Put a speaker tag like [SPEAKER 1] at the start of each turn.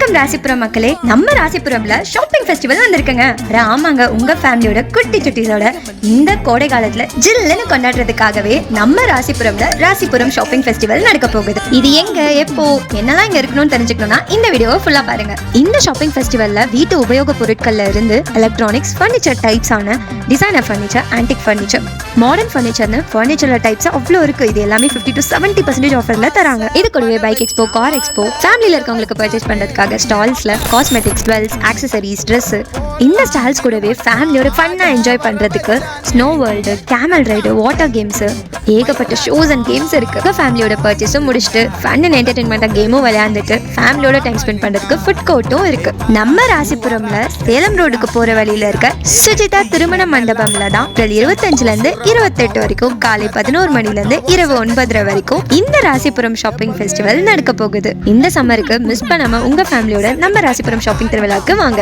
[SPEAKER 1] வணக்கம் ராசிபுரம் மக்களே, நம்ம ராசிபுரம்ல ஷாப்பிங் ஃபெஸ்டிவல் வந்திருக்குங்க. ஆமாங்க, உங்க ஃபேமிலியோட குட்டி சுட்டிஸோட இந்த கோடை காலத்துல ஜில்லுன்னு கொண்டாடுறதுக்காகவே நம்ம ராசிபுரம்ல ராசிபுரம் ஷாப்பிங் ஃபெஸ்டிவல் நடக்க போகுது. இது எங்க, எப்போ, என்னெல்லாம் இங்க இருக்கணும்னு தெரிஞ்சுக்கணும்னா இந்த வீடியோவை ஃபுல்லா பாருங்க. இந்த ஷாப்பிங் ஃபெஸ்டிவல்ல வீட்டு உபயோக பொருட்கள்ல இருந்து எலக்ட்ரானிக்ஸ், ஃபர்னிச்சர் டைப்ஸ் ஆன designer furniture, antique furniture, modern ஃபர்னிச்சர்னு ஃபர்னிச்சர்ல டைப்ஸ் அவ்வளோ இருக்கு. இது எல்லாமே 50 to 70% ஆஃபர்ல தராங்க. இது கூடவே பைக் எக்ஸ்போ, கார் எக்ஸ்போ, ஃபேமிலியில இருக்கவங்களுக்கு பர்ச்சேஸ் பண்றதுக்காக ஸ்டால்ஸ்ல காஸ்மெட்டிக்ஸ், ஜுவல்ஸ், ஆக்சசரிஸ், ட்ரெஸ், இந்த ஸ்டால்ஸ் கூடவே ஃபேமிலியோட ஃபன்னா என்ஜாய் பண்றதுக்கு snow world, camel ride, water games, ஏகப்பட்ட ஷோஸ் அண்ட் கேம்ஸ் இருக்கு. ஃபேமிலியோட பர்ச்சேஸும் முடிச்சுட்டு ஃபன் அண்ட் என்டர்டைன்மெண்டா கேமும் விளையாண்டுட்டு ஃபேமிலியோட டைம் ஸ்பெண்ட் பண்றதுக்கு ஃபுட் கோர்ட்டும் இருக்கு. நம்ம ராசிபுரம்ல சேலம் ரோடுக்கு போற வழியில இருக்க சுஜிதா திருமண மண்டபம்ல தான் 25ல இருந்து 28 வரைக்கும் காலை 11 மணில இருந்து இரவு 9:30 வரைக்கும் இந்த ராசிபுரம் ஷாப்பிங் ஃபெஸ்டிவல் நடக்க போகுது. இந்த சம்மருக்கு மிஸ் பண்ணாம உங்க ஃபேமிலியோட நம்ம ராசிபுரம் ஷாப்பிங் திருவிழாக்கு வாங்க.